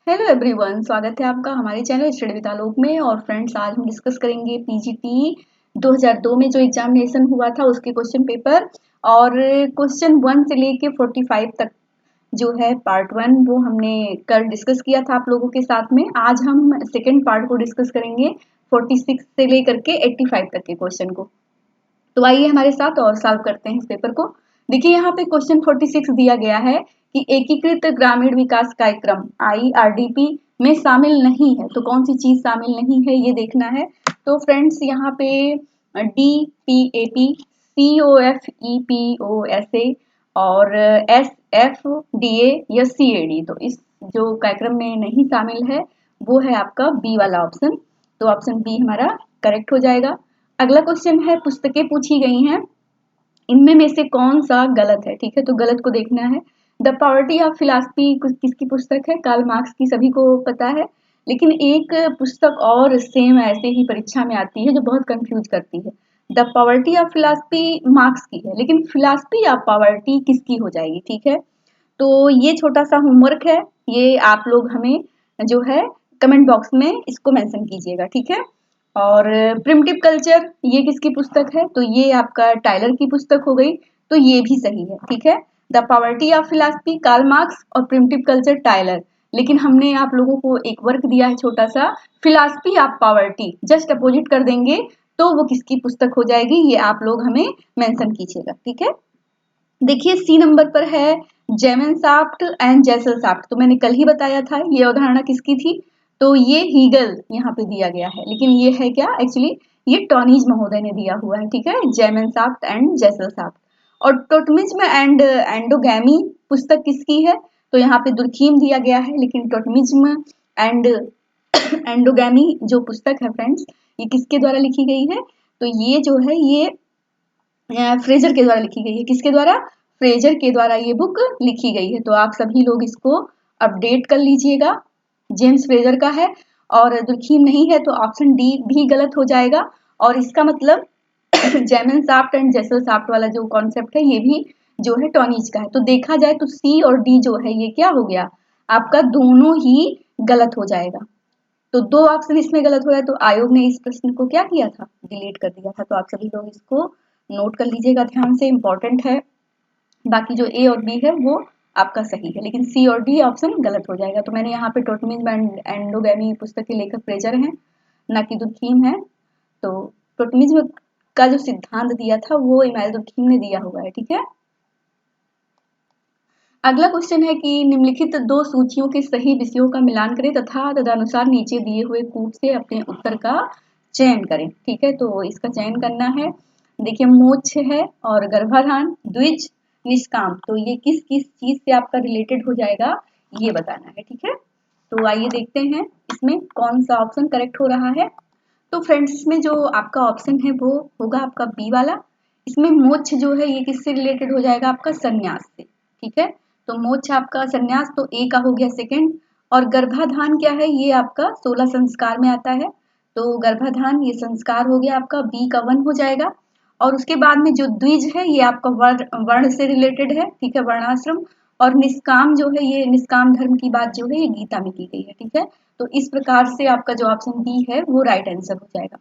Hello everyone, स्वागत है आपका हमारे चैनल स्टडी विद आलोक में। और फ्रेंड्स, आज हम डिस्कस करेंगे पीजीटी 2002 में जो एग्जामिनेशन हुआ था उसके क्वेश्चन पेपर। और क्वेश्चन 1 से लेके 45 तक जो है पार्ट 1 वो हमने कल डिस्कस किया था आप लोगों के साथ में। आज हम सेकेंड पार्ट को डिस्कस करेंगे 46 से लेकर के 85 तक के क्वेश्चन को। तो आइए हमारे साथ और सॉल्व करते हैं इस पेपर को। देखिए यहाँ पे क्वेश्चन 46 दिया गया है कि एकीकृत ग्रामीण विकास कार्यक्रम IRDP में शामिल नहीं है। तो कौन सी चीज शामिल नहीं है ये देखना है। तो फ्रेंड्स यहाँ पे DPAP, COFEPOSA और SFDA या CAD, तो इस जो कार्यक्रम में नहीं शामिल है वो है आपका बी वाला ऑप्शन। तो ऑप्शन बी हमारा करेक्ट हो जाएगा। अगला क्वेश्चन है, पुस्तकें पूछी गई हैं, इनमें में से कौन सा गलत है। ठीक है, तो गलत को देखना है। द पॉवर्टी ऑफ फिलॉसफी किसकी पुस्तक है? कार्ल मार्क्स की, सभी को पता है। लेकिन एक पुस्तक और सेम ऐसे ही परीक्षा में आती है जो बहुत कंफ्यूज करती है। The poverty of philosophy marks की है, लेकिन फिलॉसफी ऑफ पॉवर्टी किसकी हो जाएगी? ठीक है, तो ये छोटा सा होमवर्क है, ये आप लोग हमें जो है कमेंट बॉक्स में इसको मेंशन कीजिएगा। ठीक है, और प्रिमिटिव कल्चर ये किसकी पुस्तक है? तो ये आपका टाइलर की पुस्तक हो गई, तो ये भी सही है। ठीक है, the poverty of philosophy Karl Marx और प्रिमिटिव कल्चर टाइलर। लेकिन हमने आप लोगों को एक वर्क दिया है छोटा सा, philosophy of poverty just opposite कर देंगे तो वो किसकी पुस्तक हो जाएगी, ये आप लोग हमें मेंशन कीजिएगा। ठीक है, देखिए सी नंबर पर है जेमेनसाफ्ट एंड जेसलसाफ्ट। तो मैंने कल ही बताया था ये अवधारणा किसकी थी। तो ये हीगल यहाँ पे दिया गया है, लेकिन ये है क्या एक्चुअली, ये टॉनीज महोदय ने दिया हुआ है। ठीक है, जेमेनसाफ्ट एंड जेसलसाफ्ट। और टोटमिज्म एंड एंडोगैमी पुस्तक किसकी है? तो यहाँ पे दुर्खीम दिया गया है, लेकिन टोटमिज्म एंड एंडोगैमी जो पुस्तक है फ्रेंड्स, ये किसके द्वारा लिखी गई है? तो ये जो है ये फ्रेजर के द्वारा लिखी गई है। किसके द्वारा? फ्रेजर के द्वारा ये बुक लिखी गई है। तो आप सभी लोग इसको अपडेट कर लीजिएगा, जेम्स फ्रेजर का है। और दुर्खीम नहीं है तो ऑप्शन डी भी गलत हो जाएगा। और इसका मतलब जेमेनसाफ्ट एंड जेसलसाफ्ट वाला जो कॉन्सेप्ट है ये भी जो है टॉनीज का है। तो देखा जाए तो सी और डी जो है ये क्या हो गया आपका, दोनों ही गलत हो जाएगा। तो दो ऑप्शन इसमें गलत हो रहा है, तो आयोग ने इस प्रश्न को क्या किया था, डिलीट कर दिया था। तो आप सभी लोग इसको नोट कर लीजिएगा, ध्यान से, इंपॉर्टेंट है। बाकी जो ए और बी है वो आपका सही है, लेकिन सी और डी ऑप्शन गलत हो जाएगा। तो मैंने यहाँ पे टोटमिज्म एंड एंडोगैमी पुस्तक के लेखक फ्रेजर हैं, ना कि दुर्खीम है। तो टोटमिज्म का जो सिद्धांत दिया था वो इमानुएल दुर्खीम ने दिया हुआ है। ठीक है, अगला क्वेश्चन है कि निम्नलिखित दो सूचियों के सही विषयों का मिलान करें तथा तदनुसार नीचे दिए हुए कूट से अपने उत्तर का चयन करें। ठीक है, तो इसका चयन करना है। देखिए मोक्ष है और गर्भाधान, द्विज, निष्काम, तो ये किस किस चीज से आपका रिलेटेड हो जाएगा ये बताना है। ठीक है, तो आइए देखते हैं इसमें कौन सा ऑप्शन करेक्ट हो रहा है। तो फ्रेंड्स इसमें जो आपका ऑप्शन है वो होगा आपका बी वाला। इसमें मोक्ष जो है ये किससे रिलेटेड हो जाएगा आपका, संन्यास से। ठीक है, तो मोक्ष आपका संन्यास, तो ए का हो गया सेकंड। और गर्भाधान क्या है, ये आपका 16 संस्कार में आता है। तो गर्भाधान ये संस्कार हो गया आपका, बी का 1 हो जाएगा। और उसके बाद में जो द्विज है ये आपका वर्ण वर्ण से रिलेटेड है। ठीक है, वर्णाश्रम। और निष्काम जो है ये निष्काम धर्म की बात जो है ये गीता में की गई है। ठीक है, तो इस प्रकार से आपका जो ऑप्शन बी है वो राइट आंसर हो जाएगा।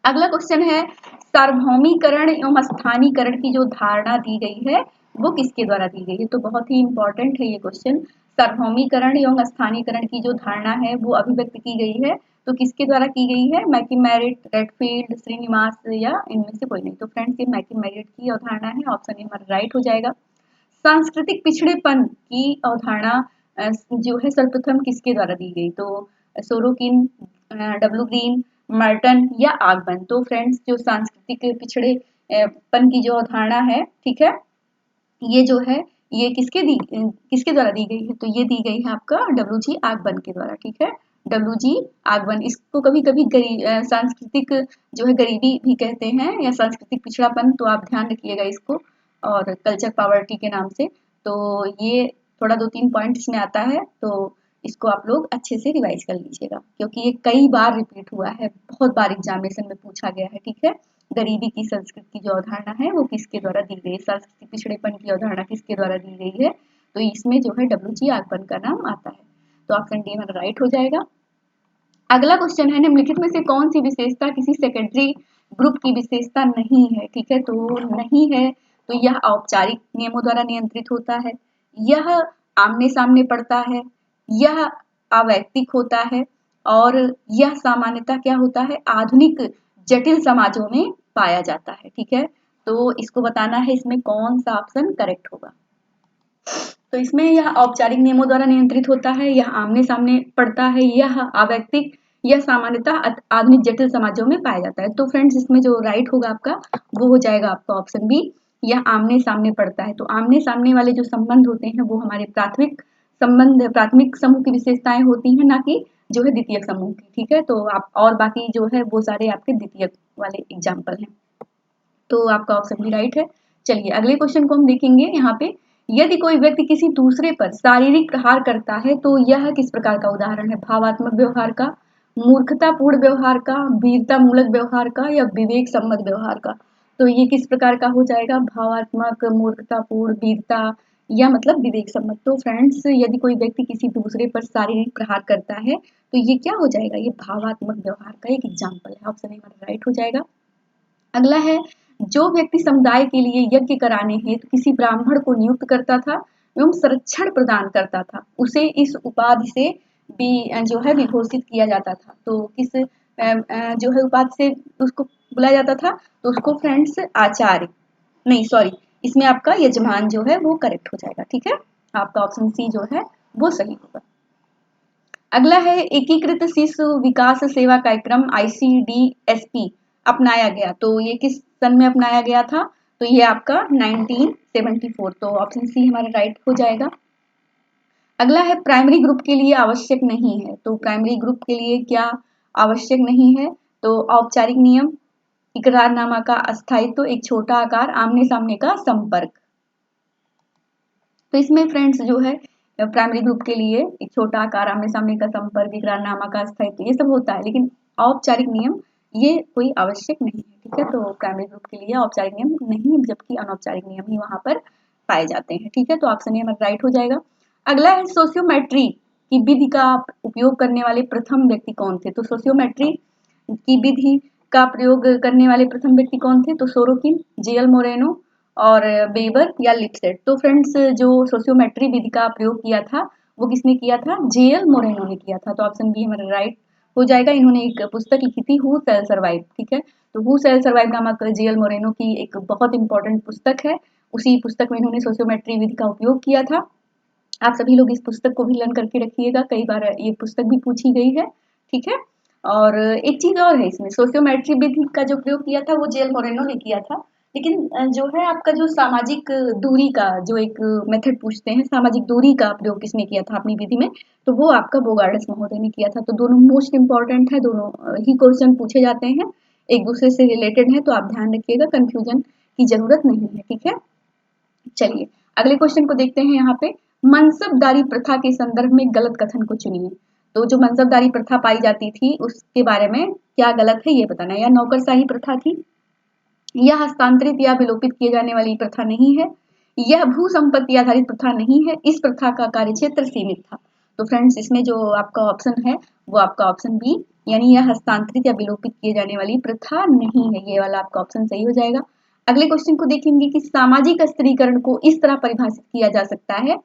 अगला क्वेश्चन है, सार्वभौमिकरण एवं स्थानीकरण की जो धारणा दी गई है वो किसके द्वारा दी गई है? तो बहुत ही इंपॉर्टेंट है ये क्वेश्चन। सार्वभौमिकरण एवं स्थानीकरण की जो धारणा है वो अभिव्यक्त की गई है, तो किसके द्वारा की गई है? मैकीमेरिट, रेडफील्ड, श्रीनिवास, या इनमें से कोई नहीं। तो फ्रेंड्स ये मैकीमेरिट की अवधारणा है, ऑप्शन ए हमारा राइट हो जाएगा। सांस्कृतिक पिछड़ेपन की अवधारणा जो है सर्वप्रथम किसके द्वारा दी गई? तो सोरोकिन, डब्ल्यू ग्रीन, मर्टन या आगमन। तो फ्रेंड्स जो सांस्कृतिक पिछड़ेपन की जो अवधारणा है, ठीक है, ये जो है ये किसके द्वारा दी गई है? तो ये दी गई है आपका डब्ल्यू.जी. आगमन के द्वारा। ठीक है, डब्ल्यू.जी. आगमन, इसको कभी कभी सांस्कृतिक जो है गरीबी भी कहते हैं या सांस्कृतिक पिछड़ापन, तो आप ध्यान रखिएगा इसको, और कल्चर पॉवर्टी के नाम से। तो ये थोड़ा 2-3 पॉइंट इसमें आता है, तो इसको आप लोग अच्छे से रिवाइज कर लीजिएगा, क्योंकि ये कई बार रिपीट हुआ है, बहुत बार एग्जामिनेशन में पूछा गया है। ठीक है, गरीबी की संस्कृति की जो अवधारणा है वो किसके द्वारा दी गई है, सांस्कृतिक पिछड़ेपन की अवधारणा किसके द्वारा दी गई है? तो इसमें जो है डब्ल्यू.जी. आगमन का नाम आता है। तो ऑप्शन डी हमारा राइट हो जाएगा। अगला क्वेश्चन है, निम्नलिखित में से कौन सी विशेषता किसी सेकेंडरी ग्रुप की विशेषता नहीं है? ठीक है, तो नहीं है तो यह औपचारिक नियमों द्वारा नियंत्रित होता है, यह आमने सामने पड़ता है, यह अवैयक्तिक होता है और यह सामान्यतः क्या होता है, आधुनिक जटिल समाजों में पाया जाता है। ठीक है, तो इसको बताना है इसमें कौन सा ऑप्शन करेक्ट होगा। तो इसमें यह औपचारिक नियमों द्वारा नियंत्रित होता है, यह आमने सामने पड़ता है, यह अवैयक्तिक, यह सामान्यतः आधुनिक जटिल समाजों में पाया जाता है। तो फ्रेंड्स इसमें जो राइट होगा आपका वो हो जाएगा आपका ऑप्शन बी, यह आमने सामने पड़ता है। तो आमने सामने वाले जो संबंध होते हैं वो हमारे प्राथमिक संबंध, प्राथमिक समूह की विशेषताएं होती हैं, ना कि जो है द्वितीयक समूह की। ठीक है, तो आप और बाकी जो है वो सारे आपके द्वितीयक वाले एग्जाम्पल हैं, तो आपका ऑप्शन भी राइट है। चलिए अगले क्वेश्चन को हम देखेंगे। यहाँ पे, यदि कोई व्यक्ति किसी दूसरे पर शारीरिक प्रहार करता है तो यह किस प्रकार का उदाहरण है? भावात्मक व्यवहार का, मूर्खतापूर्ण व्यवहार का, वीरता मूलक व्यवहार का या विवेक सम्मत व्यवहार का? तो ये किस प्रकार का हो जाएगा? भावात्मक, मूर्खतापूर्ण, वीरता या मतलब विवेक सम्मत। तो फ्रेंड्स यदि कोई व्यक्ति किसी दूसरे पर शारीरिक प्रहार करता है तो ये क्या हो जाएगा? ये भावात्मक व्यवहार का एक एग्जाम्पल है। ऑप्शन हमारा राइट हो जाएगा। अगला है, जो व्यक्ति समुदाय के लिए यज्ञ कराने हेतु किसी ब्राह्मण को नियुक्त करता था एवं संरक्षण प्रदान करता था, उसे इस उपाधि से भी जो है विभूषित किया जाता था। तो किस जो है उपाधि से उसको बुलाया जाता था? तो उसको फ्रेंड्स आचार्य, नहीं सॉरी, इसमें आपका यजमान जो है वो करेक्ट हो जाएगा। ठीक है, आपका ऑप्शन सी जो है वो सही होगा। अगला है, एकीकृत शिशु विकास सेवा कार्यक्रम ICDSP अपनाया गया, तो ये किस सन में अपनाया गया था? तो ये आपका 1974, तो ऑप्शन सी हमारा राइट हो जाएगा। अगला है, प्राइमरी ग्रुप के लिए आवश्यक नहीं है, तो प्राइमरी ग्रुप के लिए क्या आवश्यक नहीं है? तो औपचारिक नियम, इकरारनामा का अस्थायित्व, एक छोटा आकार, आमने सामने का संपर्क। तो इसमें फ्रेंड्स जो है प्राइमरी ग्रुप के लिए एक छोटा आकार, आमने सामने का संपर्क, इकरारनामा का स्थायित्व, ये सब होता है, लेकिन औपचारिक नियम ये कोई आवश्यक नहीं है। ठीक है, तो प्राइमरी ग्रुप के लिए औपचारिक नियम नहीं, जबकि अनौपचारिक नियम ही वहां पर पाए जाते हैं। ठीक है, तो ऑप्शन ए हमारा राइट हो जाएगा। अगला है, सोशियोमेट्री की विधि का उपयोग करने वाले प्रथम व्यक्ति कौन थे? तो सोशियोमेट्री की विधि का प्रयोग करने वाले प्रथम व्यक्ति कौन थे? तो सोरोकिन, जेएल मोरेनो और बेबर या लिपसेट। तो फ्रेंड्स जो सोशियोमेट्री विधि का प्रयोग किया था वो किसने किया था? जेएल मोरेनो ने किया था। तो ऑप्शन बी हमारा राइट हो जाएगा। इन्होंने एक पुस्तक लिखी थी, हु शैल सर्वाइव। ठीक है, तो हु शैल सर्वाइव नामक जेएल मोरेनो की एक बहुत इंपॉर्टेंट पुस्तक है, उसी पुस्तक में इन्होंने सोशियोमेट्री विधि का उपयोग किया था। आप सभी लोग इस पुस्तक को भी लर्न करके रखिएगा, कई बार ये पुस्तक भी पूछी गई है। ठीक है, और एक चीज और है, इसमें सोशियोमेट्री विधि का जो प्रयोग किया था वो जेएल मोरेनो ने किया था, लेकिन जो है आपका जो सामाजिक दूरी का जो एक मेथड पूछते हैं, सामाजिक दूरी का प्रयोग किसने किया था अपनी विधि में? तो वो आपका बोगार्डस महोदय ने किया था। तो दोनों मोस्ट इंपॉर्टेंट है, दोनों ही क्वेश्चन पूछे जाते हैं, एक दूसरे से रिलेटेड है, तो आप ध्यान रखिएगा, कंफ्यूजन की जरूरत नहीं है। ठीक है, चलिए अगले क्वेश्चन को देखते हैं। यहाँ पे, मनसबदारी प्रथा के संदर्भ में गलत कथन को चुनिए। तो जो मनसबदारी प्रथा पाई जाती थी उसके बारे में क्या गलत है ये बताना। या नौकरशाही प्रथा थी, यह हस्तांतरित या विलोपित किए जाने वाली प्रथा नहीं है, यह भू संपत्ति आधारित प्रथा नहीं है, इस प्रथा का कार्यक्षेत्र सीमित था। तो फ्रेंड्स इसमें जो आपका ऑप्शन है वो आपका ऑप्शन बी, यानी यह हस्तांतरित या विलोपित किए जाने वाली प्रथा नहीं है, ये वाला आपका ऑप्शन सही हो जाएगा। अगले क्वेश्चन को देखेंगे कि सामाजिक स्त्रीकरण को इस तरह परिभाषित किया जा सकता है,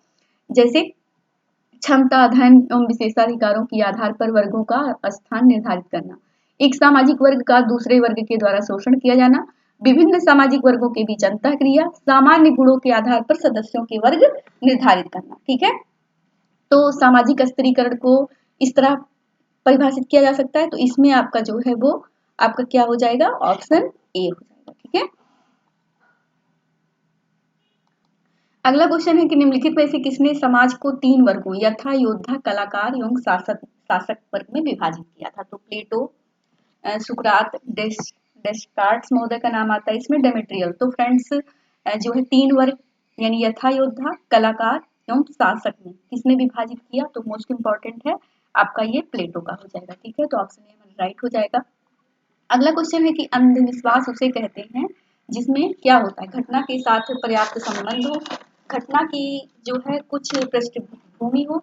जैसे क्षमता, धन एवं विशेषाधिकारों के आधार पर वर्गों का स्थान निर्धारित करना, एक सामाजिक वर्ग का दूसरे वर्ग के द्वारा शोषण किया जाना, विभिन्न सामाजिक वर्गों के बीच अंतःक्रिया, सामान्य गुणों के आधार पर सदस्यों के वर्ग निर्धारित करना। ठीक है, तो सामाजिक स्त्रीकरण को इस तरह परिभाषित किया जा सकता है, तो इसमें आपका जो है वो आपका क्या हो जाएगा? ऑप्शन ए हो जाएगा। ठीक है, अगला क्वेश्चन है कि निम्नलिखित में से किसने समाज को 3 वर्गों यथा, योद्धा, कलाकार एवं शासक वर्ग में विभाजित किया था? तो प्लेटो, सुकरात, डेस्कार्ट्स महोदय का नाम आता है इसमें, डेमेट्रियल। तो फ्रेंड्स जो है 3 वर्ग यानी यथा, योद्धा, कलाकार एवं शासक में किसने विभाजित किया? तो मोस्ट इंपॉर्टेंट है आपका ये प्लेटो का हो जाएगा। ठीक है, तो ऑप्शन ए राइट हो जाएगा। अगला क्वेश्चन है कि अंधविश्वास उसे कहते हैं जिसमें क्या होता है? घटना के साथ पर्याप्त संबंध हो, घटना की जो है कुछ पृष्ठभूमि हो,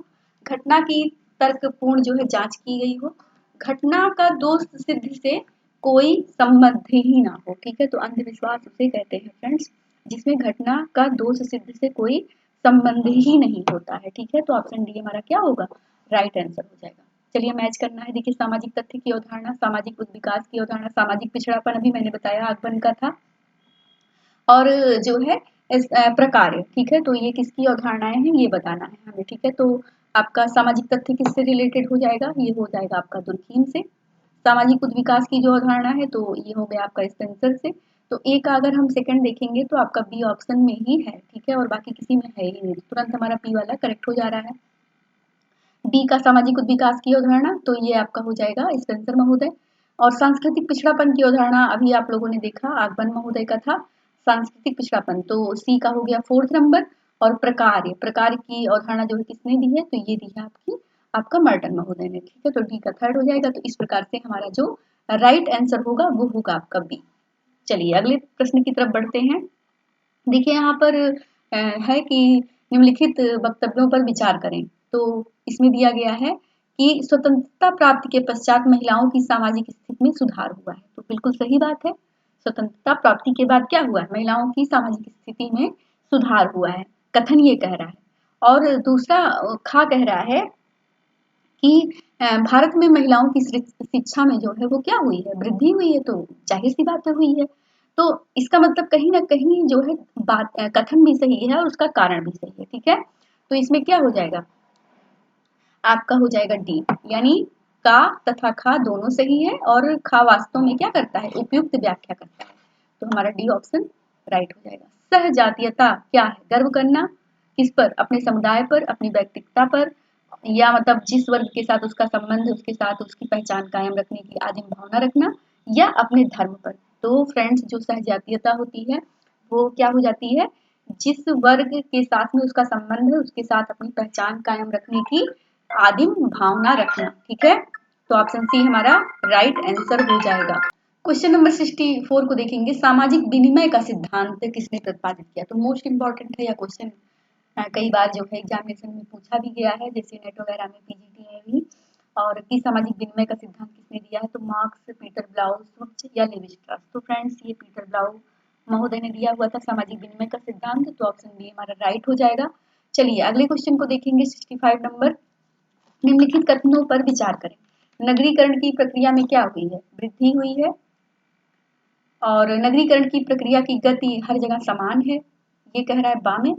घटना की तर्कपूर्ण जो है जांच की गई हो, घटना का दोष सिद्ध से कोई संबंध ही ना हो, ठीक है। तो अंधविश्वास उसे कहते हैं फ्रेंड्स जिसमें घटना का दोष सिद्ध से कोई संबंध ही नहीं होता है, ठीक है। तो ऑप्शन डी हमारा क्या होगा, राइट आंसर हो जाएगा। चलिए मैच करना है। देखिए सामाजिक तथ्य की अवधारणा, सामाजिक विकास की अवधारणा, सामाजिक पिछड़ापन अभी मैंने बताया आगमन का था, और जो है इस प्रकार, ठीक है। तो ये किसकी अवधारणाएं हैं ये बताना है हमें, ठीक है। तो आपका सामाजिक तथ्य किससे रिलेटेड हो जाएगा, ये हो जाएगा आपका दुर्खीम से। सामाजिक विकास की जो अवधारणा है तो ये हो गया आपका स्पेंसर से। तो ए का अगर हम सेकंड देखेंगे तो आपका बी ऑप्शन में ही है, ठीक है, और बाकी किसी में है ही नहीं, तुरंत हमारा पी वाला करेक्ट हो जा रहा है। डी का सामाजिक विकास की अवधारणा तो ये आपका हो जाएगा स्पेंसर महोदय। और सांस्कृतिक पिछड़ापन की अवधारणा अभी आप लोगों ने देखा आगमन महोदय का था सांस्कृतिक पिछड़ापन, तो सी का हो गया 4th नंबर। और प्रकार की अवधारणा जो है किसने दी है, तो ये दी है आपका मर्टन महोदय ने, ठीक है। तो डी का थर्ड हो जाएगा। तो इस प्रकार से हमारा जो राइट आंसर होगा वो होगा आपका बी। चलिए अगले प्रश्न की तरफ बढ़ते हैं। देखिए यहाँ पर है कि निम्नलिखित वक्तव्यों पर विचार करें। तो इसमें दिया गया है कि स्वतंत्रता प्राप्ति के पश्चात महिलाओं की सामाजिक स्थिति में सुधार हुआ है, तो बिल्कुल सही बात है। स्वतंत्रता प्राप्ति के बाद क्या हुआ है, महिलाओं की सामाजिक स्थिति में सुधार हुआ है, कथन ये कह रहा है। और दूसरा खा कह रहा है कि भारत में महिलाओं की शिक्षा में जो है वो क्या हुई है, वृद्धि हुई है, तो जाहिर सी बात है हुई है। तो इसका मतलब कहीं ना कहीं जो है बात कथन भी सही है और उसका कारण भी सही है, ठीक है। तो इसमें क्या हो जाएगा, आपका हो जाएगा डी, यानी का तथा खा दोनों सही है और खा वास्तव में क्या करता है, उपयुक्त व्याख्या करता है। तो हमारा डी ऑप्शन राइट हो जाएगा। सहजातीयता क्या है, गर्व करना किस पर, अपने समुदाय पर, अपनी व्यक्तिगता पर, या मतलब जिस वर्ग के साथ उसका संबंध है उसके साथ उसकी पहचान कायम रखने की आदिम भावना रखना, या अपने धर्म पर। तो फ्रेंड्स जो सहजातीयता होती है वो क्या हो जाती है, जिस वर्ग के साथ में उसका संबंध है उसके साथ अपनी पहचान कायम रखने की आदिम भावना रखना, ठीक है। तो ऑप्शन सी हमारा राइट आंसर हो जाएगा। क्वेश्चन नंबर 64 को देखेंगे, सामाजिक विनिमय का सिद्धांत किसने प्रतिपादित किया। तो मोस्ट इंपॉर्टेंट है यह क्वेश्चन, कई बार जो है एग्जामिनेशन में पूछा भी गया है, जैसे नेट वगैरह में, पीजीटी में भी। और कि सामाजिक विनिमय का सिद्धांत किसने दिया है, तो मार्क्स, पीटर ब्लाउ, सुच या लेवी स्ट्रॉस। तो फ्रेंड्स ये पीटर ब्लाउ महोदय ने दिया हुआ था सामाजिक विनिमय का सिद्धांत, तो ऑप्शन बी हमारा राइट हो जाएगा। चलिए अगले क्वेश्चन को देखेंगे 65 नंबर। निम्नलिखित कथनों पर विचार करें। नगरीकरण की प्रक्रिया में क्या हुई है, वृद्धि हुई है, और नगरीकरण की प्रक्रिया की गति हर जगह समान है, ये कह रहा है बा में।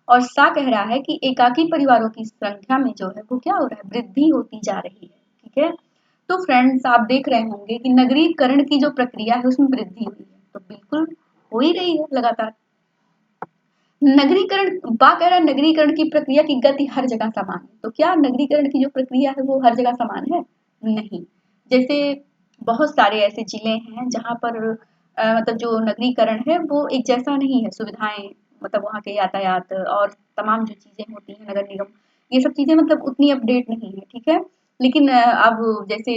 और सा कह रहा है कि एकाकी परिवारों की संख्या में जो है वो क्या हो रहा है, वृद्धि होती जा रही है, ठीक है। तो फ्रेंड्स आप देख रहे होंगे कि नगरीकरण की जो प्रक्रिया है उसमें वृद्धि हुई है, तो बिल्कुल हो ही रही है लगातार। नगरीकरण बा कह रहा है नगरीकरण की प्रक्रिया की गति हर जगह समान है, तो क्या नगरीकरण की जो प्रक्रिया है वो हर जगह समान है, नहीं। जैसे बहुत सारे ऐसे जिले हैं जहां पर मतलब जो नगरीकरण है वो एक जैसा नहीं है, सुविधाएं मतलब वहाँ के यातायात और तमाम जो चीजें होती हैं नगर निगम, ये सब चीजें मतलब उतनी अपडेट नहीं है, ठीक है। लेकिन अब जैसे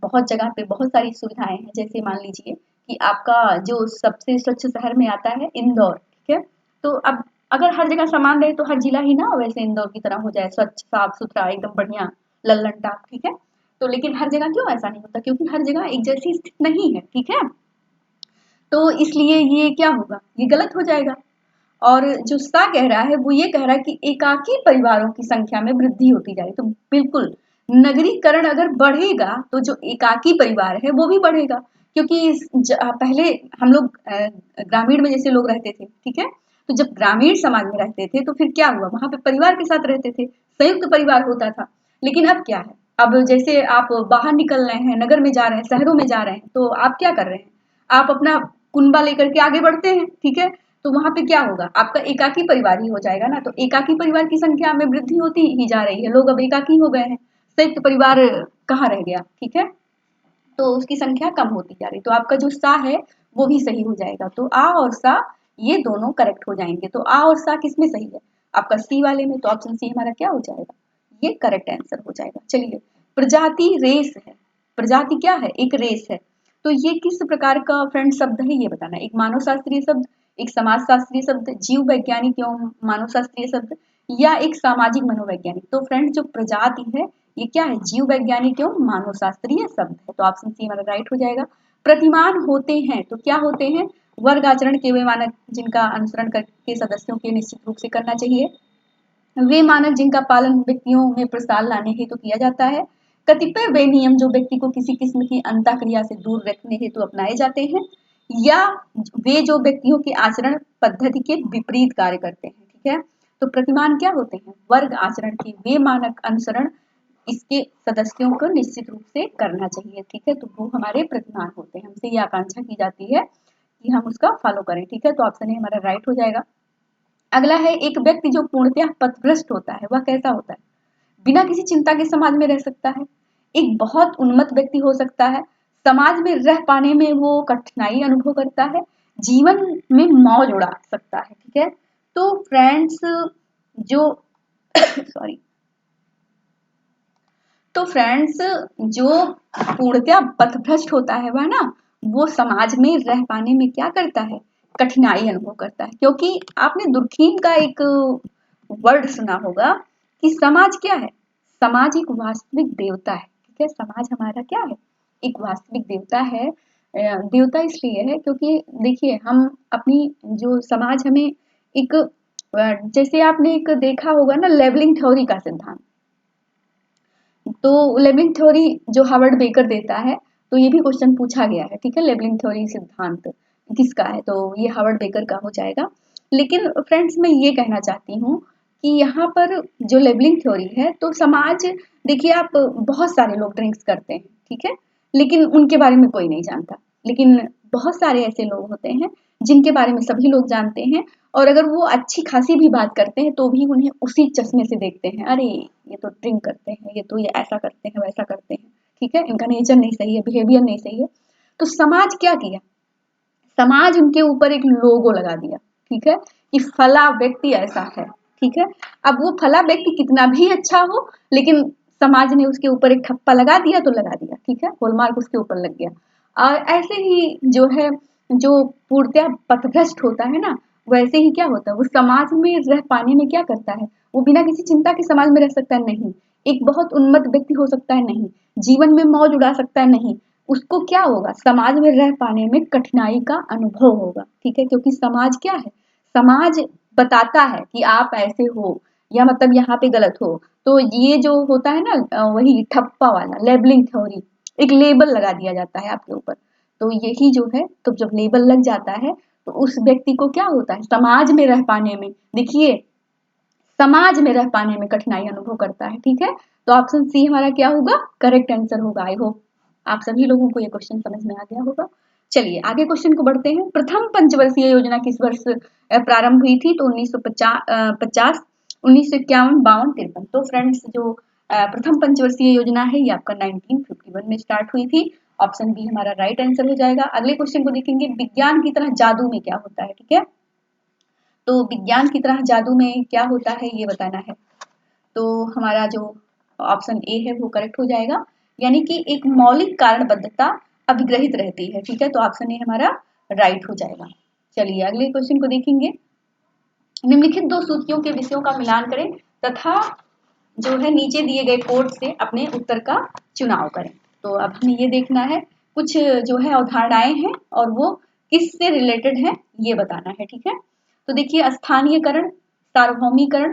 बहुत जगह पे बहुत सारी सुविधाएं हैं, जैसे मान लीजिए कि आपका जो सबसे स्वच्छ शहर में आता है इंदौर, ठीक है। तो अब अगर हर जगह समान रहे तो हर जिला ही ना वैसे इंदौर की तरह हो जाए, स्वच्छ साफ सुथरा एकदम बढ़िया लल्लन टाप, ठीक है। तो लेकिन हर जगह क्यों ऐसा नहीं होता, क्योंकि हर जगह एक जैसी स्थिति नहीं है, ठीक है। तो इसलिए ये क्या होगा, ये गलत हो जाएगा। और जो सा कह रहा है वो ये कह रहा है कि एकाकी परिवारों की संख्या में वृद्धि होती जा रही है, तो बिल्कुल नगरीकरण अगर बढ़ेगा तो जो एकाकी परिवार है वो भी बढ़ेगा, क्योंकि पहले हम लोग ग्रामीण में जैसे लोग रहते थे, ठीक है। तो जब ग्रामीण समाज में रहते थे तो फिर क्या हुआ, वहां पे परिवार के साथ रहते थे, संयुक्त परिवार होता था। लेकिन अब क्या है, अब जैसे आप बाहर निकल रहे हैं, नगर में जा रहे हैं, शहरों में जा रहे हैं, तो आप क्या कर रहे हैं, आप अपना कुनबा लेकर के आगे बढ़ते हैं, ठीक है। तो वहां पे क्या होगा, आपका एकाकी परिवार ही हो जाएगा ना। तो एकाकी परिवार की संख्या में वृद्धि होती ही जा रही है, लोग अब एकाकी हो गए हैं, संयुक्त परिवार कहाँ रह गया, ठीक है। तो उसकी संख्या कम होती जा रही, तो आपका जो सा है वो भी सही हो जाएगा। तो आ और सा ये दोनों करेक्ट हो जाएंगे। तो आ और सा किसमें सही है, आपका सी वाले में, तो ऑप्शन सी हमारा क्या हो जाएगा, ये करेक्ट आंसर हो जाएगा। चलिए प्रजाति रेस है, प्रजाति क्या है, एक रेस है। तो ये किस प्रकार का फ्रेंड शब्द है ये बताना, एक मानव शास्त्रीय शब्द, एक समाज शास्त्रीय शब्द, जीव वैज्ञानिक एवं मानव शास्त्रीय शब्द, या एक सामाजिक मनोवैज्ञानिक। तो फ्रेंड जो प्रजाति है ये क्या है, जीव वैज्ञानिक एवं मानव शास्त्रीय शब्द है। तो ऑप्शन सी हमारा राइट हो जाएगा। प्रतिमान होते हैं तो क्या होते हैं, वर्ग आचरण के वे मानक जिनका अनुसरण करके सदस्यों के निश्चित रूप से करना चाहिए, वे मानक जिनका पालन व्यक्तियों में प्रसार लाने हेतु किया जाता है, कतिपय वे नियम जो व्यक्ति को किसी किस्म की अंतःक्रिया से दूर रखने हेतु अपनाए जाते हैं, या वे जो व्यक्तियों के आचरण पद्धति के विपरीत कार्य करते हैं। ठीक है, तो प्रतिमान क्या होते हैं, वर्ग आचरण के वे मानक अनुसरण इसके सदस्यों को निश्चित रूप से करना चाहिए। ठीक है, तो वो हमारे प्रतिमान होते हैं, हमसे ये आकांक्षा की जाती है कि हम उसका फॉलो करें। ठीक है, तो ऑप्शन ए हमारा राइट हो जाएगा। अगला है, एक व्यक्ति जो पूर्णतः पथभ्रष्ट होता है वह कैसा होता है, बिना किसी चिंता के समाज में रह सकता है, एक बहुत उन्मत्त व्यक्ति हो सकता है, समाज में रह पाने में वो कठिनाई अनुभव करता है, जीवन में मौज उड़ा सकता है। ठीक है, तो फ्रेंड्स जो सॉरी तो फ्रेंड्स जो पूर्णतः पथभ्रष्ट होता है वह ना, वो समाज में रह पाने में क्या करता है, कठिनाई अनुभव करता है। क्योंकि आपने दुर्खीम का एक वर्ड सुना होगा कि समाज क्या है, समाज एक वास्तविक देवता है। ठीक है, समाज हमारा क्या है, एक वास्तविक देवता है। देवता इसलिए है क्योंकि देखिए हम अपनी जो समाज हमें एक जैसे आपने एक देखा होगा ना लेवलिंग थ्योरी का सिद्धांत, तो लेबलिंग थ्योरी जो हार्वर्ड बेकर देता है, तो ये भी क्वेश्चन पूछा गया है। ठीक है, लेबलिंग थ्योरी सिद्धांत किसका है, तो ये हार्वर्ड बेकर का हो जाएगा। लेकिन फ्रेंड्स मैं ये कहना चाहती हूँ कि यहाँ पर जो लेबलिंग थ्योरी है, तो समाज देखिए आप बहुत सारे लोग ड्रिंक्स करते हैं, ठीक है, लेकिन उनके बारे में कोई नहीं जानता। लेकिन बहुत सारे ऐसे लोग होते हैं जिनके बारे में सभी लोग जानते हैं, और अगर वो अच्छी खासी भी बात करते हैं तो भी उन्हें उसी चश्मे से देखते हैं, अरे ये तो ड्रिंक करते हैं, ये तो ये ऐसा करते हैं वैसा करते हैं। ठीक है, इनका नेचर नहीं सही है, बिहेवियर नहीं सही है। तो समाज क्या किया, समाज उनके ऊपर एक लोगो लगा दिया। ठीक है, कि फला व्यक्ति ऐसा है। ठीक है, अब वो फला व्यक्ति कितना भी अच्छा हो, लेकिन समाज ने उसके ऊपर एक ठप्पा लगा दिया तो लगा दिया। ठीक है, हॉलमार्क उसके ऊपर लग गया। और ऐसे ही जो है, जो पूर्णतः पथभ्रष्ट होता है ना, वैसे ही क्या होता है, वो समाज में रह पाने में क्या करता है, वो बिना किसी चिंता के समाज में रह सकता है नहीं, एक बहुत उन्मत्त व्यक्ति हो सकता है नहीं, जीवन में मौज उड़ा सकता है नहीं, उसको क्या होगा, समाज में रह पाने में कठिनाई का अनुभव होगा। ठीक है, क्योंकि समाज क्या है, समाज बताता है कि आप ऐसे हो, या मतलब यहाँ पे गलत हो। तो ये जो होता है ना वही ठप्पा वाला लेबलिंग थ्योरी, एक लेबल लगा दिया जाता है आपके ऊपर। तो यही जो है, तो जब लेबल लग जाता है तो उस व्यक्ति को क्या होता है, समाज में रह पाने में, देखिए समाज में रह पाने में कठिनाई अनुभव करता है। ठीक है, तो ऑप्शन सी हमारा क्या होगा, करेक्ट आंसर होगा। आई होप आप सभी लोगों को ये क्वेश्चन समझ में आ गया होगा। चलिए आगे क्वेश्चन को बढ़ते हैं। प्रथम पंचवर्षीय योजना किस वर्ष प्रारंभ हुई थी, तो 1950, 1951, 52, 53। तो फ्रेंड्स जो प्रथम पंचवर्षीय योजना है ये आपका 1951 में स्टार्ट हुई थी। ऑप्शन बी हमारा राइट आंसर हो जाएगा। अगले क्वेश्चन को देखेंगे, विज्ञान की तरह जादू में क्या होता है। ठीक है, तो विज्ञान की तरह जादू में क्या होता है ये बताना है। तो हमारा जो ऑप्शन ए है वो करेक्ट हो जाएगा, यानी कि एक मौलिक कारणबद्धता अभिग्रहित रहती है। ठीक है, तो ऑप्शन ए हमारा राइट हो जाएगा। चलिए अगले क्वेश्चन को देखेंगे। निम्नलिखित दो सूचियों के विषयों का मिलान करें तथा जो है नीचे दिए गए कोड से अपने उत्तर का चुनाव करें। तो अब हमें ये देखना है, कुछ जो है अवधारणाएं हैं और वो किससे रिलेटेड है ये बताना है। ठीक है, तो देखिए स्थानीयकरण, सार्वभौमिकरण,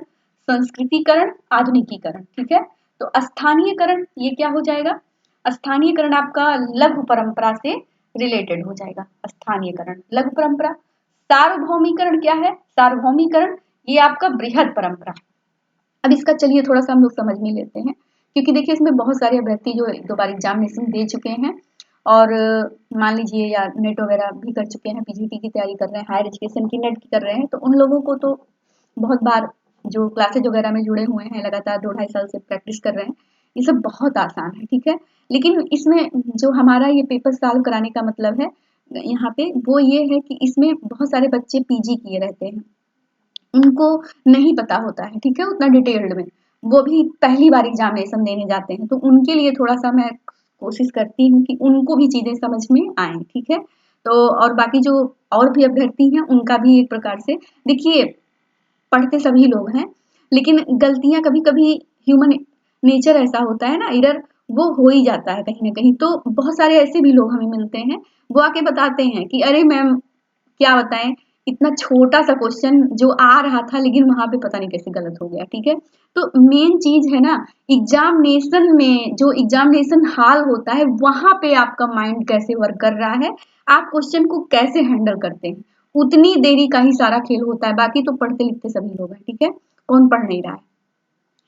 संस्कृतिकरण, आधुनिकीकरण। ठीक है, तो स्थानीयकरण ये क्या हो जाएगा, स्थानीयकरण आपका लघु परंपरा से रिलेटेड हो जाएगा। स्थानीयकरण लघु परंपरा। सार्वभौमिकरण क्या है, सार्वभौमिकरण ये आपका बृहद परंपरा। अब इसका चलिए थोड़ा सा हम लोग समझ में लेते हैं, क्योंकि देखिए इसमें बहुत सारे अभ्यर्थी जो एक दो बार एग्जामिनेशन दे चुके हैं और मान लीजिए या नेट वगैरह भी कर चुके हैं, पीजीटी की तैयारी कर रहे हैं, हायर एजुकेशन की नेट की कर रहे हैं, तो उन लोगों को तो बहुत बार जो क्लासेज वगैरह में जुड़े हुए हैं, लगातार 2-2.5 साल से प्रैक्टिस कर रहे हैं, ये सब बहुत आसान है। ठीक है, लेकिन इसमें जो हमारा ये पेपर सॉल्व कराने का मतलब है यहाँ पे वो ये है कि इसमें बहुत सारे बच्चे पीजी किए रहते हैं, उनको नहीं पता होता है। ठीक है, उतना डिटेल्ड में, वो भी पहली बार एग्जामिनेशन देने जाते हैं, तो उनके लिए थोड़ा सा मैं कोशिश करती हूँ कि उनको भी चीजें समझ में आए। ठीक है, तो और बाकी जो और भी अभ्यर्थी हैं उनका भी एक प्रकार से, देखिए पढ़ते सभी लोग हैं, लेकिन गलतियां कभी कभी ह्यूमन नेचर ऐसा होता है ना, एरर वो हो ही जाता है कहीं ना कहीं। तो बहुत सारे ऐसे भी लोग हमें मिलते हैं, वो आके बताते हैं कि अरे मैम क्या बताएं, इतना छोटा सा क्वेश्चन जो आ रहा था लेकिन वहां पे पता नहीं कैसे गलत हो गया। ठीक है, तो मेन चीज है ना, एग्जामिनेशन में जो एग्जामिनेशन हॉल होता है वहां पे आपका माइंड कैसे वर्क कर रहा है, आप क्वेश्चन को कैसे हैंडल करते हैं, उतनी देरी का ही सारा खेल होता है। बाकी तो पढ़ते लिखते सभी लोग हैं, ठीक है, कौन पढ़ नहीं रहा है।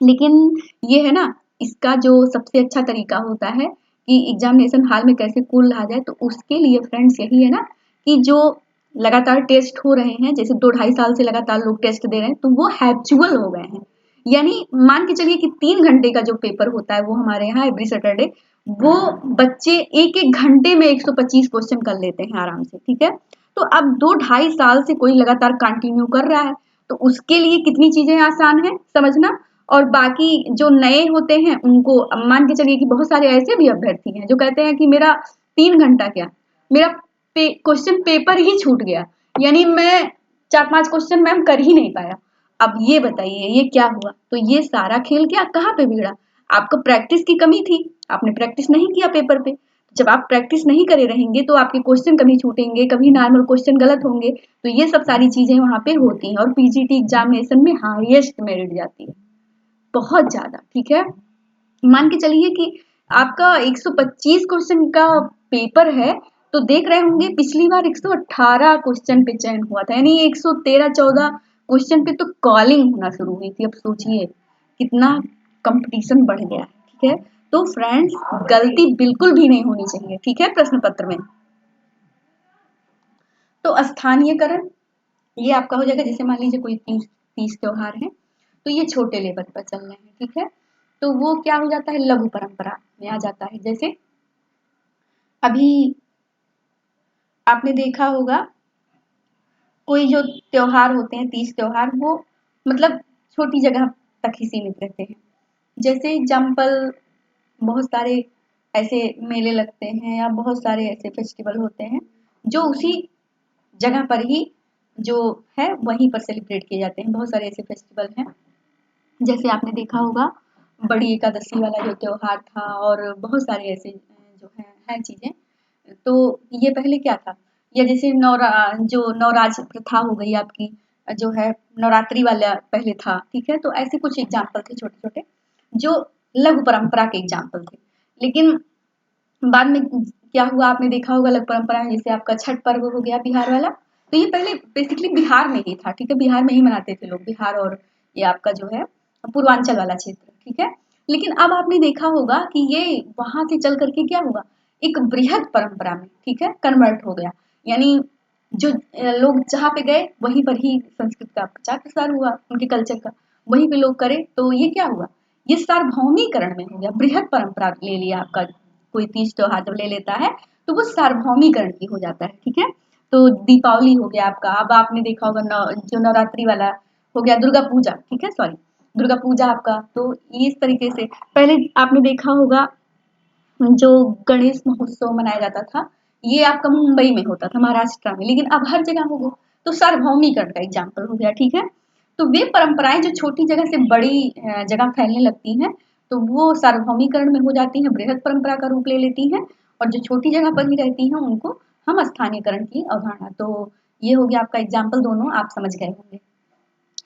लेकिन ये है ना, इसका जो सबसे अच्छा तरीका होता है कि एग्जामिनेशन हॉल में कैसे कूल रहा जाए, तो उसके लिए फ्रेंड्स यही है ना कि जो लगातार टेस्ट हो रहे हैं, जैसे 2-2.5 साल से लगातार लोग टेस्ट दे रहे हैं, तो वो हैबिचुअल हो गए हैं। यानी मान के चलिए कि 3 घंटे का जो पेपर होता है वो हमारे यहाँ एवरी सैटरडे, वो बच्चे एक एक घंटे में 125 क्वेश्चन कर लेते हैं आराम से। ठीक है, तो अब 2-2.5 साल से कोई लगातार कंटिन्यू कर रहा है, तो उसके लिए कितनी चीजें आसान है समझना। और बाकी जो नए होते हैं उनको मान के चलिए कि बहुत सारे ऐसे भी अभ्यर्थी हैं जो कहते हैं कि मेरा 3 घंटा क्या, मेरा क्वेश्चन पेपर ही छूट गया, यानी मैं 4-5 क्वेश्चन मैम कर ही नहीं पाया। अब ये बताइए ये क्या हुआ। तो ये सारा खेल क्या कहाँ पे बिगड़ा, आपको प्रैक्टिस की कमी थी, आपने प्रैक्टिस नहीं किया पेपर पे। जब आप प्रैक्टिस नहीं करे रहेंगे तो आपके क्वेश्चन कभी छूटेंगे, कभी नॉर्मल क्वेश्चन गलत होंगे। तो ये सब सारी चीजें वहां पे होती हैं, और पीजीटी एग्जामिनेशन में हाईएस्ट मेरिट जाती है, बहुत ज्यादा। ठीक है, मान के चलिए कि आपका 125 क्वेश्चन का पेपर है, तो देख रहे होंगे पिछली बार 118 क्वेश्चन पे चयन हुआ था, यानी 113-14 क्वेश्चन पे तो कॉलिंग होना शुरू हुई थी। अब सोचिए कितना कंपटीशन बढ़ गया है। ठीक है, तो फ्रेंड्स गलती बिल्कुल भी नहीं होनी चाहिए, ठीक है, प्रश्न पत्र में। तो स्थानीयकरण ये आपका हो जाएगा, जैसे मान लीजिए कोई तीज त्योहार है, तो ये छोटे लेवल पर चल रहे हैं। ठीक है, तो वो क्या हो जाता है, लघु परंपरा में आ जाता है। जैसे अभी आपने देखा होगा कोई जो त्योहार होते हैं, तीज त्योहार, वो मतलब छोटी जगह तक ही सीमित रहते हैं। जैसे एग्जाम्पल बहुत सारे ऐसे मेले लगते हैं या बहुत सारे ऐसे फेस्टिवल होते हैं जो उसी जगह पर ही जो है वहीं पर सेलिब्रेट किए जाते हैं। बहुत सारे ऐसे फेस्टिवल हैं, जैसे आपने देखा होगा बड़ी एकादशी वाला जो त्योहार था, और बहुत सारे ऐसे जो हैं चीजें। तो ये पहले क्या था, या जैसे जो नवराज प्रथा हो गई आपकी, जो है नवरात्रि वाला पहले था। ठीक है, तो ऐसे कुछ एग्जाम्पल थे छोटे छोटे जो लघु परंपरा के एग्जाम्पल थे। लेकिन बाद में क्या हुआ आपने देखा होगा, लघु परंपरा में जैसे आपका छठ पर्व हो गया बिहार वाला, तो ये पहले बेसिकली बिहार में ही था। ठीक है, बिहार में ही मनाते थे लोग, बिहार और ये आपका जो है पूर्वांचल वाला क्षेत्र। ठीक है, लेकिन अब आपने देखा होगा कि ये वहां से चल करके क्या हुआ, एक बृहद परंपरा में, ठीक है, कन्वर्ट हो गया। यानी जो लोग जहाँ पे गए वहीं पर ही संस्कृत का प्रचार प्रसार हुआ, उनके कल्चर का वहीं पे लोग करे। तो ये क्या हुआ, ये सार्वभौमिकरण में हो गया, बृहद परंपरा ले लिया आपका। कोई तीज त्योहार जब ले लेता है तो वो सार्वभौमिकरण की हो जाता है। ठीक है, तो दीपावली हो गया आपका, अब आपने देखा होगा जो नवरात्रि वाला हो गया, दुर्गा पूजा, ठीक है, सॉरी, दुर्गा पूजा आपका। तो इस तरीके से पहले आपने देखा होगा जो गणेश महोत्सव मनाया जाता था, ये आपका मुंबई में होता था, महाराष्ट्र में, लेकिन अब हर जगह हो गया। तो सार्वभौमिकरण का एग्जाम्पल हो गया। ठीक है, तो वे परंपराएं जो छोटी जगह से बड़ी जगह फैलने लगती हैं, तो वो सार्वभौमिकरण में हो जाती हैं, बृहद परंपरा का रूप ले लेती हैं। और जो छोटी जगह पर ही रहती हैं उनको हम स्थानीयकरण की अवधारणा। तो ये हो गया आपका एग्जाम्पल, दोनों आप समझ गए होंगे।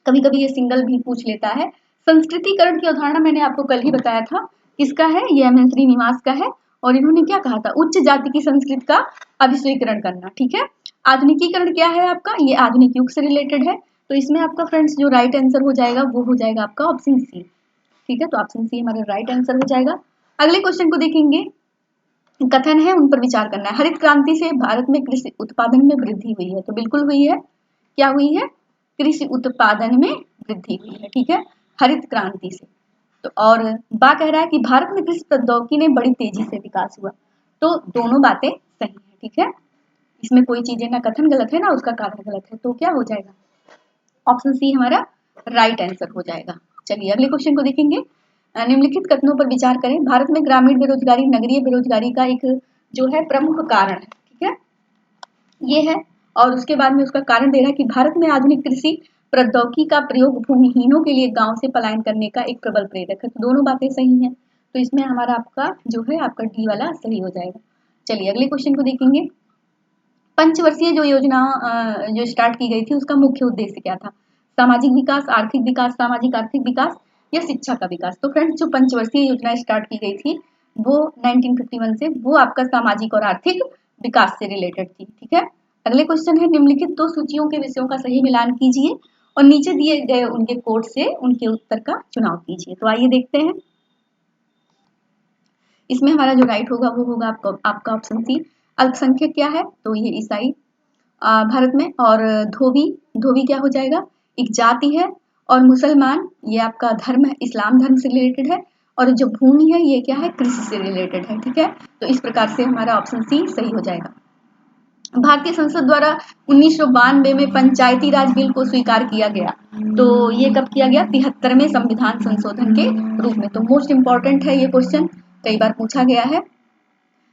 कभी कभी ये सिंगल भी पूछ लेता है। संस्कृतिकरण की अवधारणा मैंने आपको कल ही बताया था, किसका है, ये एम.एन. श्रीनिवास का है। और इन्होंने क्या कहा था, उच्च जाति की संस्कृति का अभिस्वीकरण करना। ठीक है, आधुनिकीकरण क्या है आपका, ये आधुनिक युग से रिलेटेड है। तो इसमें आपका फ्रेंड्स जो राइट आंसर हो जाएगा वो हो जाएगा आपका ऑप्शन सी। ठीक है, तो ऑप्शन सी हमारा राइट आंसर हो जाएगा। अगले क्वेश्चन को देखेंगे, कथन है उन पर विचार करना है। हरित क्रांति से भारत में कृषि उत्पादन में वृद्धि हुई है, तो बिल्कुल हुई है। क्या हुई है, कृषि उत्पादन में वृद्धि हुई है। ठीक है, हरित क्रांति से। तो और बा कह रहा है कि भारत में कृषि प्रौद्योगिकी ने बड़ी तेजी से विकास हुआ। तो दोनों बातें सही है। ठीक है, इसमें कोई चीजें ना कथन गलत है ना उसका कारण गलत है, तो क्या हो जाएगा, ऑप्शन सी हमारा राइट आंसर हो जाएगा। चलिए अगले क्वेश्चन को देखेंगे। निम्नलिखित कथनों पर विचार करें। भारत में ग्रामीण बेरोजगारी नगरीय बेरोजगारी का एक जो है प्रमुख कारण है। ठीक है, ये है। और उसके बाद में उसका कारण दे रहा है कि भारत में आधुनिक कृषि प्रौद्योगिकी का प्रयोग भूमिहीनों के लिए गांव से पलायन करने का एक प्रबल प्रेरक है। तो दोनों बातें सही हैं, तो इसमें हमारा आपका जो है आपका डी वाला सही हो जाएगा। चलिए अगले क्वेश्चन को देखेंगे। पंचवर्षीय जो योजना जो स्टार्ट की गई थी उसका मुख्य उद्देश्य क्या था? सामाजिक विकास, आर्थिक विकास, सामाजिक आर्थिक विकास या शिक्षा का विकास? तो फ्रेंड्स जो पंचवर्षीय योजना स्टार्ट की गई थी वो 1951 से, वो आपका सामाजिक और आर्थिक विकास से रिलेटेड थी। ठीक है, अगले क्वेश्चन है निम्नलिखित दो सूचियों के विषयों का सही मिलान कीजिए और नीचे दिए गए उनके कोड से उनके उत्तर का चुनाव कीजिए। तो आइए देखते हैं। इसमें हमारा जो राइट होगा वो होगा आपका ऑप्शन सी। अल्पसंख्यक क्या है? तो ये ईसाई भारत में, और धोबी, धोबी क्या हो जाएगा? एक जाति है। और मुसलमान ये आपका धर्म है, इस्लाम धर्म से रिलेटेड है। और जो भूमि है ये क्या है? कृषि से रिलेटेड है। ठीक है, तो इस प्रकार से हमारा ऑप्शन सी सही हो जाएगा। भारतीय संसद द्वारा 1992 में पंचायती राज बिल को स्वीकार किया गया। तो ये कब किया गया? 73वें संविधान संशोधन के रूप में। तो मोस्ट इंपॉर्टेंट है ये क्वेश्चन, कई बार पूछा गया है।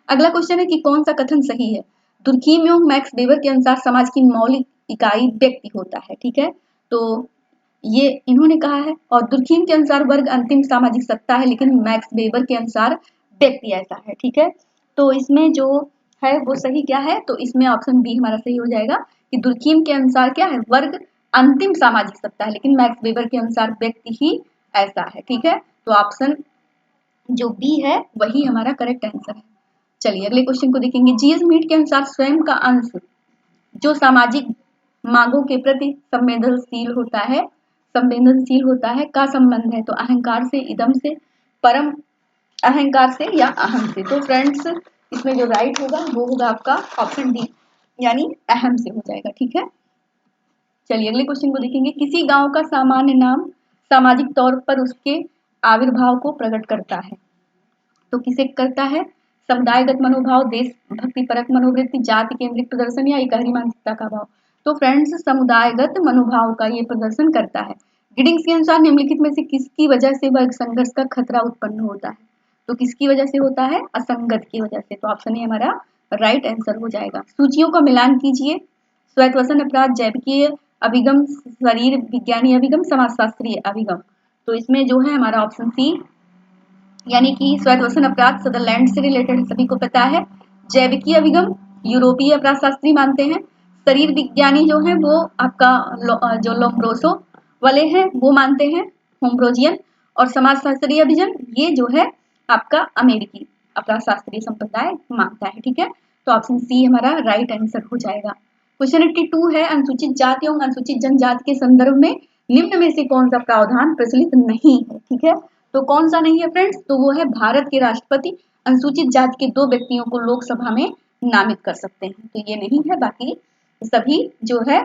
अगला क्वेश्चन है कि कौन सा कथन सही है? दुर्खीम एवं मैक्स वेबर के अनुसार समाज की मौलिक इकाई व्यक्ति होता है। ठीक है, तो ये इन्होंने कहा है। और दुर्खीम के अनुसार वर्ग अंतिम सामाजिक सत्ता है, लेकिन मैक्स वेबर के अनुसार व्यक्ति ऐसा है। ठीक है, तो इसमें जो है वो सही क्या है? तो इसमें ऑप्शन बी हमारा सही हो जाएगा कि दुर्खीम के अनुसार क्या है? वर्ग अंतिम सामाजिक सत्ता है, लेकिन मैक्स वेबर के अनुसार व्यक्ति ही ऐसा है। ठीक है, तो ऑप्शन जो बी है वही हमारा करेक्ट आंसर है। चलिए अगले क्वेश्चन को देखेंगे। जीएस मीट के अनुसार स्वयं का अंश जो सामाजिक मांगों के प्रति संवेदनशील होता है का संबंध है? तो अहंकार से, इदम से, परम अहंकार से या अहम से? तो फ्रेंड्स इसमें जो राइट होगा वो होगा आपका ऑप्शन डी, यानी अहम से हो जाएगा। ठीक है, चलिए अगले क्वेश्चन को देखेंगे। किसी गांव का सामान्य नाम सामाजिक तौर पर उसके आविर्भाव को प्रकट करता है। तो किसे करता है? समुदायगत मनोभाव, देशभक्ति परक मनोवृत्ति, जाति केंद्रित प्रदर्शन या इकहरी मानसिकता का भाव? तो फ्रेंड्स समुदायगत मनोभाव का ये प्रदर्शन करता है। गिडिंग्स के अनुसार निम्नलिखित में से किसकी वजह से वर्ग संघर्ष का खतरा उत्पन्न होता है? तो किसकी वजह से होता है? असंगत की वजह से। तो ऑप्शन ए हमारा राइट आंसर हो जाएगा। सूचियों का मिलान कीजिए। स्वयत्वसन अपराध, जैविकीय अभिगम, शरीर विज्ञानी अभिगम, समाजशास्त्रीय अभिगम। तो इसमें जो है हमारा ऑप्शन सी, यानी कि स्वयत्वसन अपराध सदरलैंड से रिलेटेड सभी को पता है। जैविकीय अभिगम यूरोपीय अपराध शास्त्री मानते हैं। शरीर विज्ञानी जो है वो आपका जो लोम्ब्रोसो वाले हैं वो मानते हैं, होम्ब्रोजियन। और समाजशास्त्रीय अभिगम ये जो है आपका अमेरिकी अपराध शास्त्रीय संप्रदाय मानता है। ठीक है, तो ऑप्शन सी हमारा राइट आंसर हो जाएगा। क्वेश्चन 82 है अनुसूचित जाति एवं अनुसूचित जनजाति के संदर्भ में निम्न में से कौन सा प्रावधान प्रचलित नहीं है? ठीक है, तो कौन सा नहीं है फ्रेंड्स? तो वो है भारत के राष्ट्रपति अनुसूचित जाति के 2 व्यक्तियों को लोकसभा में नामित कर सकते हैं। तो ये नहीं है, बाकी सभी जो है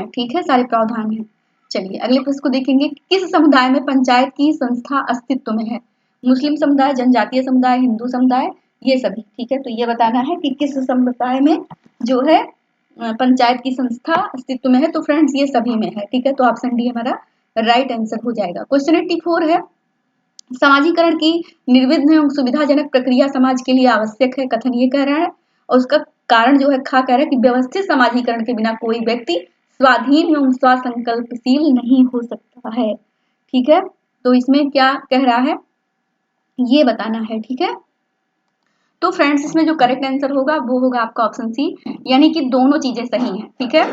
ठीक है, सारे प्रावधान हैं। चलिए अगले प्रश्न को देखेंगे। किस समुदाय में पंचायत की संस्था अस्तित्व में है? मुस्लिम समुदाय, जनजातीय समुदाय, हिंदू समुदाय, ये सभी। ठीक है, तो ये बताना है कि किस समुदाय में जो है पंचायत की संस्था अस्तित्व में है। तो फ्रेंड्स ये सभी में है। ठीक है, तो ऑप्शन डी हमारा राइट आंसर हो जाएगा। क्वेश्चन 84 है समाजीकरण की निर्विघ्न एवं सुविधाजनक प्रक्रिया समाज के लिए आवश्यक है। कथन ये कह रहा है और उसका कारण जो है खा कह रहा है कि व्यवस्थित समाजीकरण के बिना कोई व्यक्ति स्वाधीन एवं स्वसंकल्पशील नहीं हो सकता है। ठीक है, तो इसमें क्या कह रहा है ये बताना है। ठीक है, तो फ्रेंड्स इसमें जो करेक्ट आंसर होगा वो होगा आपका ऑप्शन सी, यानी कि दोनों चीजें सही हैं। ठीक है,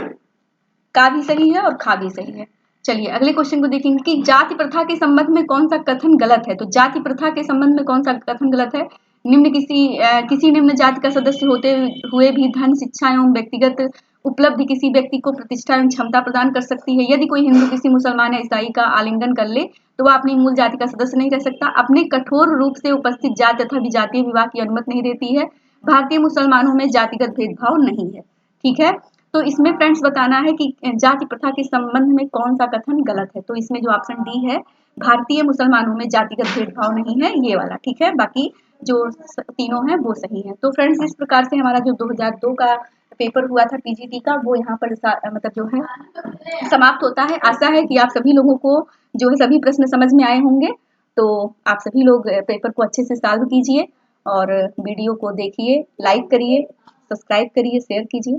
का भी सही है और खा भी सही है। चलिए अगले क्वेश्चन को देखेंगे कि जाति प्रथा के संबंध में कौन सा कथन गलत है? तो जाति प्रथा के संबंध में कौन सा कथन गलत है? निम्न किसी निम्न जाति का सदस्य होते हुए भी धन, शिक्षा एवं व्यक्तिगत उपलब्धि किसी व्यक्ति को प्रतिष्ठा एवं क्षमता प्रदान कर सकती है। यदि कोई हिंदू किसी मुसलमान या ईसाई का आलिंगन कर ले तो वह अपनी मूल जाति का सदस्य नहीं रह सकता। अपने कठोर रूप से उपस्थित जाति तथा विजातीय विवाह की अनुमति नहीं देती है। भारतीय मुसलमानों में जातिगत भेदभाव नहीं है। ठीक है, तो इसमें फ्रेंड्स बताना है कि जाति प्रथा के संबंध में कौन सा कथन गलत है। तो इसमें जो ऑप्शन डी है भारतीय मुसलमानों में जातिगत भेदभाव नहीं है, ये वाला। ठीक है, बाकी जो तीनों हैं वो सही है। तो फ्रेंड्स इस प्रकार से हमारा जो 2002 का पेपर हुआ था पीजीटी का वो यहाँ पर मतलब जो है समाप्त होता है। आशा है कि आप सभी लोगों को जो है सभी प्रश्न समझ में आए होंगे। तो आप सभी लोग पेपर को अच्छे से सॉल्व कीजिए और वीडियो को देखिए, लाइक करिए, सब्सक्राइब करिए, शेयर कीजिए।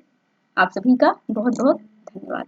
आप सभी का बहुत बहुत धन्यवाद।